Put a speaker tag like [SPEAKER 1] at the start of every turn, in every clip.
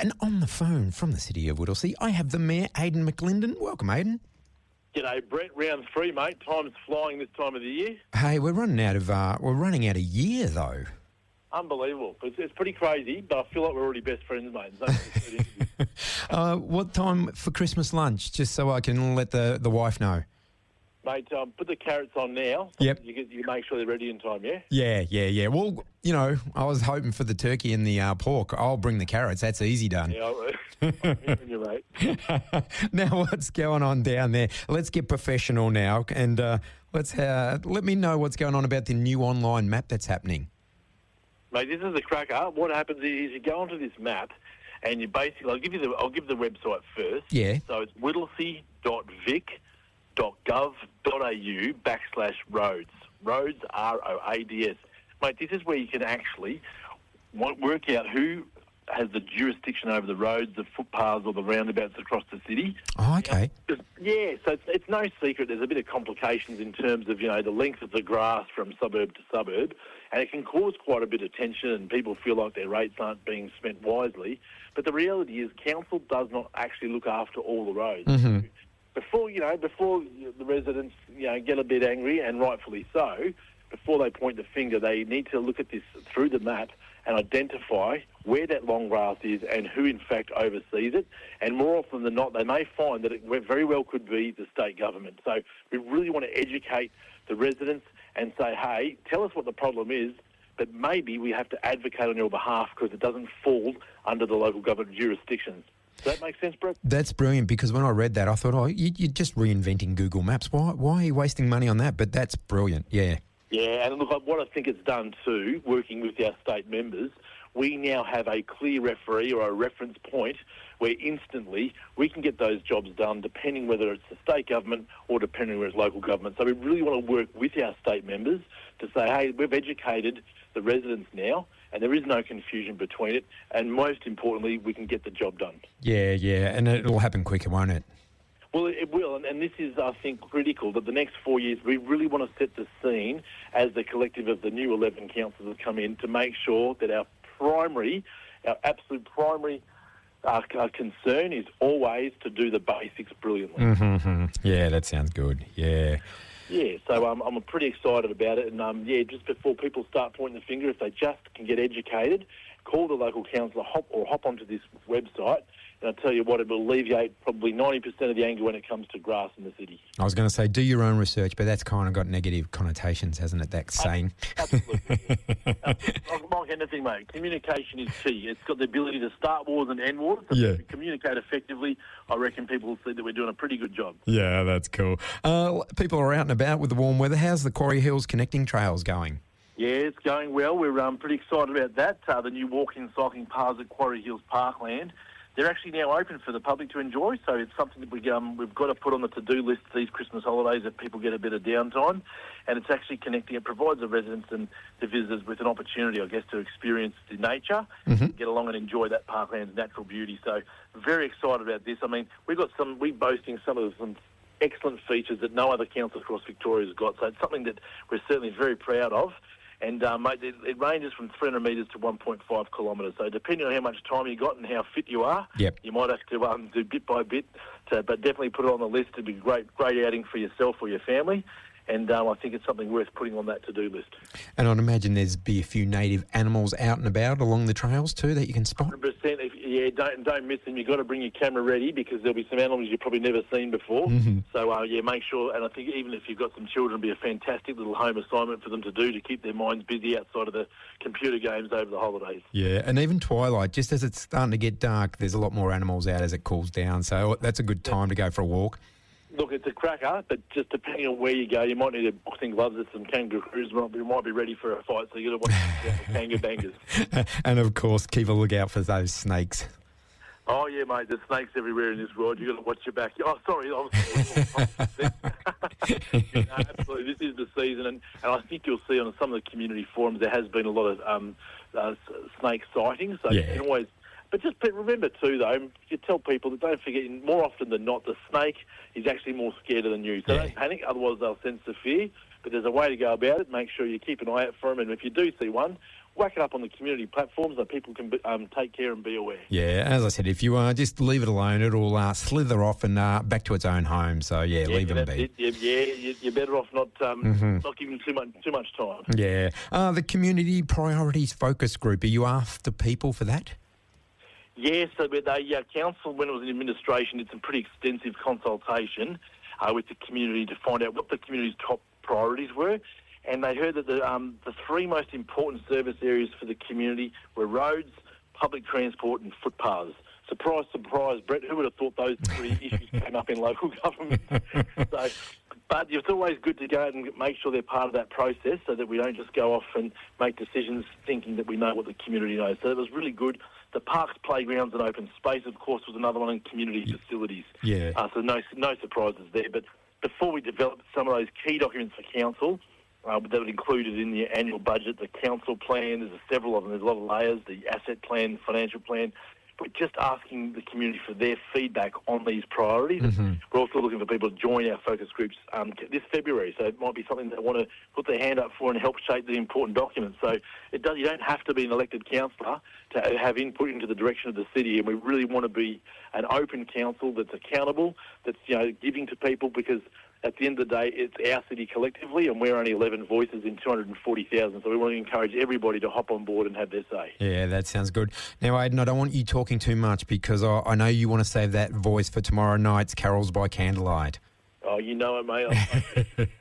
[SPEAKER 1] And on the phone from the city of Whittlesea, I have the Mayor, Aidan McLindon. Welcome, Aidan.
[SPEAKER 2] G'day, Brett. Round 3, mate. Time's flying this time of the year.
[SPEAKER 1] Hey, we're running out of year, though.
[SPEAKER 2] Unbelievable. It's pretty crazy, but I feel like we're already best friends, mate.
[SPEAKER 1] What time for Christmas lunch, just so I can let the wife know?
[SPEAKER 2] Mate, put the carrots on now. So
[SPEAKER 1] Yep.
[SPEAKER 2] You make sure they're ready in time, yeah?
[SPEAKER 1] Yeah. Well, I was hoping for the turkey and the pork. I'll bring the carrots. That's easy done.
[SPEAKER 2] Yeah, I'm hearing you, mate.
[SPEAKER 1] Now, what's going on down there? Let's get professional now, and let me know what's going on about the new online map that's happening.
[SPEAKER 2] Mate, this is a cracker. What happens is you go onto this map, and you basically, I'll give the website first.
[SPEAKER 1] Yeah.
[SPEAKER 2] So it's whittlesea.vic.gov.au/roads. Roads, ROADS. Mate, this is where you can actually work out who has the jurisdiction over the roads, the footpaths or the roundabouts across the city.
[SPEAKER 1] Oh, okay.
[SPEAKER 2] Yeah, so it's no secret there's a bit of complications in terms of, the length of the grass from suburb to suburb, and it can cause quite a bit of tension and people feel like their rates aren't being spent wisely. But the reality is council does not actually look after all the roads.
[SPEAKER 1] Mm-hmm.
[SPEAKER 2] Before the residents, get a bit angry, and rightfully so, before they point the finger, they need to look at this through the map and identify where that long grass is and who in fact oversees it. And more often than not, they may find that it very well could be the state government. So we really want to educate the residents and say, hey, tell us what the problem is, but maybe we have to advocate on your behalf because it doesn't fall under the local government jurisdictions. Does that make sense, Brett?
[SPEAKER 1] That's brilliant, because when I read that, I thought, you're just reinventing Google Maps. Why are you wasting money on that? But that's brilliant, yeah.
[SPEAKER 2] Yeah, and look, what I think it's done too, working with our state members, we now have a clear referee or a reference point where instantly we can get those jobs done, depending whether it's the state government or depending whether it's local government. So we really want to work with our state members to say, hey, we've educated the residents now, and there is no confusion between it, and most importantly, we can get the job done.
[SPEAKER 1] Yeah, and it'll happen quicker, won't it?
[SPEAKER 2] Well, it will, and this is, I think, critical, that the next 4 years we really want to set the scene as the collective of the new 11 councils that come in to make sure that our absolute primary concern is always to do the basics brilliantly.
[SPEAKER 1] Mm-hmm. Yeah, that sounds good, yeah.
[SPEAKER 2] Yeah, so I'm pretty excited about it, and just before people start pointing the finger, if they just can get educated, call the local councillor, hop onto this website, and I'll tell you what, it will alleviate probably 90% of the anger when it comes to grass in the city.
[SPEAKER 1] I was going to say, do your own research, but that's kind of got negative connotations, hasn't it, that saying?
[SPEAKER 2] Absolutely. Like anything, mate, communication is key. It's got the ability to start wars and end wars. So if we communicate effectively, I reckon people will see that we're doing a pretty good job.
[SPEAKER 1] Yeah, that's cool. People are out and about with the warm weather. How's the Quarry Hills connecting trails going?
[SPEAKER 2] Yeah, it's going well. We're pretty excited about that. The new walking cycling paths at Quarry Hills Parkland, they're actually now open for the public to enjoy, so it's something that we've got to put on the to-do list these Christmas holidays if people get a bit of downtime, and it's actually connecting. It provides the residents and the visitors with an opportunity, I guess, to experience the nature, get along and enjoy that parkland's natural beauty. So very excited about this. I mean, we're boasting some excellent features that no other council across Victoria has got, so it's something that we're certainly very proud of. And, mate, it ranges from 300 metres to 1.5 kilometres. So depending on how much time you got and how fit you are, you might have to do bit by bit. But definitely put it on the list. It'd be a great outing for yourself or your family. And I think it's something worth putting on that to-do list.
[SPEAKER 1] And I'd imagine there's be a few native animals out and about along the trails too that you can spot.
[SPEAKER 2] 100%. Don't miss them. You've got to bring your camera ready because there'll be some animals you've probably never seen before. So, make sure. And I think even if you've got some children, it'll be a fantastic little home assignment for them to do to keep their minds busy outside of the computer games over the holidays. Yeah,
[SPEAKER 1] and even twilight, just as it's starting to get dark, there's a lot more animals out as it cools down. So that's a good time to go for a walk.
[SPEAKER 2] Look, it's a cracker, but just depending on where you go, you might need a boxing gloves and some kangaroos. You might be ready for a fight, so you've got to watch the kangaroo bangers.
[SPEAKER 1] And, of course, keep a lookout for those snakes.
[SPEAKER 2] Oh, yeah, mate, there's snakes everywhere in this world. You've got to watch your back. Oh, sorry. Absolutely, this is the season, and I think you'll see on some of the community forums there has been a lot of snake sightings. So you can always... But just remember too, though, you tell people that don't forget, more often than not, the snake is actually more scared than you. So don't panic, otherwise they'll sense the fear. But there's a way to go about it. Make sure you keep an eye out for them. And if you do see one, whack it up on the community platforms so people can take care and be aware.
[SPEAKER 1] Yeah, as I said, if you just leave it alone, it'll slither off and back to its own home. So, leave them be.
[SPEAKER 2] You're better off not giving too much time.
[SPEAKER 1] Yeah. The Community Priorities Focus Group, are you after people for that?
[SPEAKER 2] Yes, so the council, when it was in administration, did some pretty extensive consultation with the community to find out what the community's top priorities were. And they heard that the three most important service areas for the community were roads, public transport and footpaths. Surprise, surprise, Brett, who would have thought those three issues came up in local government? But it's always good to go out and make sure they're part of that process so that we don't just go off and make decisions thinking that we know what the community knows. So it was really good. The parks, playgrounds and open space, of course, was another one, in community facilities.
[SPEAKER 1] Yeah.
[SPEAKER 2] So no surprises there. But before we developed some of those key documents for council, that were included in the annual budget, the council plan, there's several of them, there's a lot of layers, the asset plan, financial plan. We're just asking the community for their feedback on these priorities. Mm-hmm. We're also looking for people to join our focus groups this February, so it might be something they want to put their hand up for and help shape the important documents. So you don't have to be an elected councillor to have input into the direction of the city, and we really want to be an open council that's accountable, that's giving to people, because at the end of the day, it's our city collectively, and we're only 11 voices in 240,000, so we want to encourage everybody to hop on board and have their say.
[SPEAKER 1] Yeah, that sounds good. Now, Aidan, I don't want you talking too much because I know you want to save that voice for tomorrow night's Carols by Candlelight.
[SPEAKER 2] Oh, you know it, mate.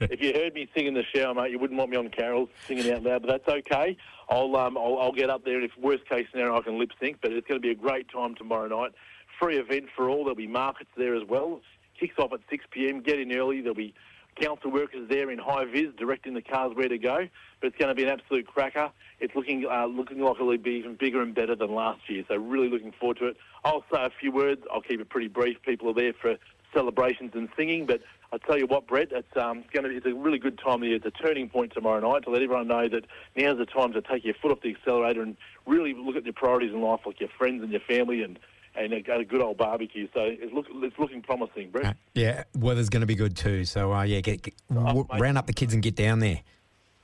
[SPEAKER 2] If you heard me sing in the shower, mate, you wouldn't want me on carols singing out loud, but that's okay. I'll get up there, and if worst case scenario, I can lip sync, but it's going to be a great time tomorrow night. Free event for all. There'll be markets there as well. Kicks off at 6 p.m. Get in early. There'll be council workers there in high vis directing the cars where to go. But it's going to be an absolute cracker. It's looking like it'll be even bigger and better than last year. So really looking forward to it. I'll say a few words. I'll keep it pretty brief. People are there for celebrations and singing. But I'll tell you what, Brett, it's a really good time of the year. It's a turning point tomorrow night to let everyone know that now's the time to take your foot off the accelerator and really look at your priorities in life, like your friends and your family, and a good old barbecue. So it's looking promising, Brett.
[SPEAKER 1] Yeah, weather's going to be good too. So, round up the kids and get down there.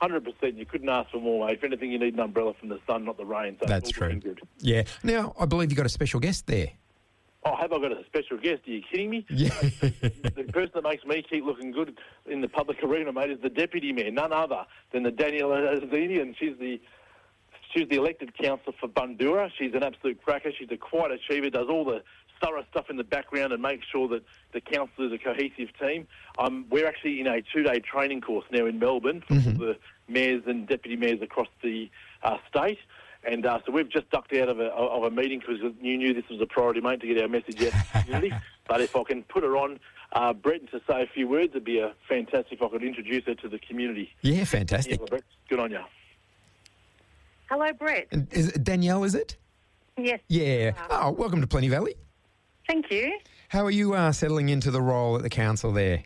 [SPEAKER 2] 100%. You couldn't ask for more, mate. If anything, you need an umbrella from the sun, not the rain. So
[SPEAKER 1] that's true. Good. Yeah. Now, I believe you got a special guest there.
[SPEAKER 2] Oh, have I got a special guest? Are you kidding me?
[SPEAKER 1] Yeah.
[SPEAKER 2] The person that makes me keep looking good in the public arena, mate, is the deputy mayor, none other than the Daniella Zinni, and she's the elected councillor for Bundoora. She's an absolute cracker. She's a quiet achiever, does all the thorough stuff in the background and makes sure that the council is a cohesive team. We're actually in a 2-day training course now in Melbourne for the mayors and deputy mayors across the state. And so we've just ducked out of a meeting because you knew this was a priority, mate, to get our message out to the community. But if I can put her on, Brett, to say a few words, it'd be fantastic if I could introduce her to the community.
[SPEAKER 1] Yeah, fantastic.
[SPEAKER 2] Yeah, Brett, good on you.
[SPEAKER 3] Hello, Brett.
[SPEAKER 1] Is it Danielle, is it?
[SPEAKER 3] Yes.
[SPEAKER 1] Yeah. Oh, welcome to Plenty Valley.
[SPEAKER 3] Thank you.
[SPEAKER 1] How are you settling into the role at the council there?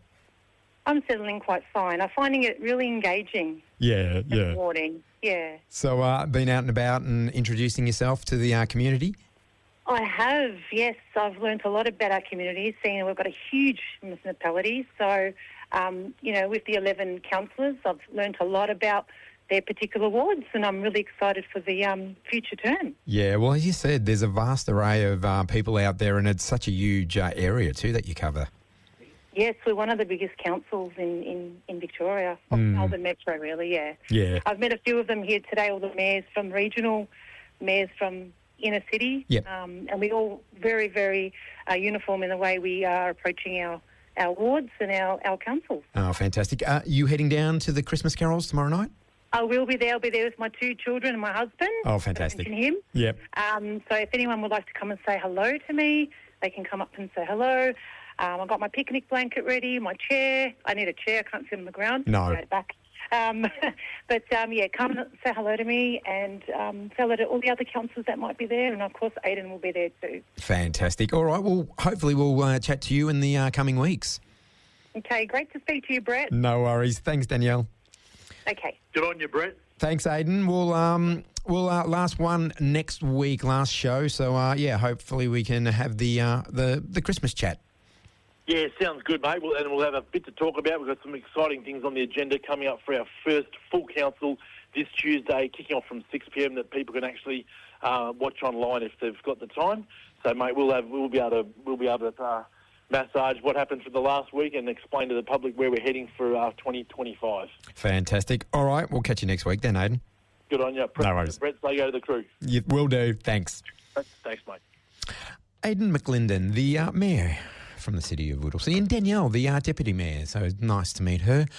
[SPEAKER 3] I'm settling quite fine. I'm finding it really engaging.
[SPEAKER 1] Yeah.
[SPEAKER 3] Rewarding. Yeah.
[SPEAKER 1] So, been out and about and introducing yourself to the community?
[SPEAKER 3] I have, yes. I've learnt a lot about our community, seeing that we've got a huge municipality. So, with the 11 councillors, I've learnt a lot about their particular wards, and I'm really excited for the future term. Yeah,
[SPEAKER 1] well, as you said, there's a vast array of people out there, and it's such a huge area too that you cover.
[SPEAKER 3] Yes, we're one of the biggest councils in Victoria, Melbourne Metro, really, yeah.
[SPEAKER 1] Yeah.
[SPEAKER 3] I've met a few of them here today, all the mayors from regional, mayors from inner city,
[SPEAKER 1] yep.
[SPEAKER 3] And we're all very, very uniform in the way we are approaching our wards and our councils.
[SPEAKER 1] Oh, fantastic. You heading down to the Christmas carols tomorrow night?
[SPEAKER 3] I will be there. I'll be there with my 2 children and my husband.
[SPEAKER 1] Oh, fantastic.
[SPEAKER 3] And him.
[SPEAKER 1] Yep.
[SPEAKER 3] So if anyone would like to come and say hello to me, they can come up and say hello. I've got my picnic blanket ready, my chair. I need a chair. I can't sit on the ground.
[SPEAKER 1] No.
[SPEAKER 3] Go back. But come and say hello to me and say hello to all the other councillors that might be there. And, of course, Aidan will be there too.
[SPEAKER 1] Fantastic. All right. Well, hopefully we'll chat to you in the coming weeks.
[SPEAKER 3] Okay. Great to speak to you, Brett.
[SPEAKER 1] No worries. Thanks, Danielle.
[SPEAKER 3] Okay.
[SPEAKER 2] Good on you, Brett.
[SPEAKER 1] Thanks, Aidan. We'll last one next week, last show. So, hopefully we can have the Christmas chat.
[SPEAKER 2] Yeah, sounds good, mate. We'll have a bit to talk about. We've got some exciting things on the agenda coming up for our first full council this Tuesday, kicking off from 6 p.m. that people can actually watch online if they've got the time. So, mate, we'll be able to massage what happened for the last week and explain to the public where we're heading for 2025.
[SPEAKER 1] Fantastic. All right, we'll catch you next week then, Aidan.
[SPEAKER 2] Good on you.
[SPEAKER 1] No worries.
[SPEAKER 2] Brett, say go to the crew.
[SPEAKER 1] You will do. Thanks.
[SPEAKER 2] Thanks, mate.
[SPEAKER 1] Aidan McLindon, the Mayor from the city of Whittlesea, and Danielle, the Deputy Mayor. So nice to meet her.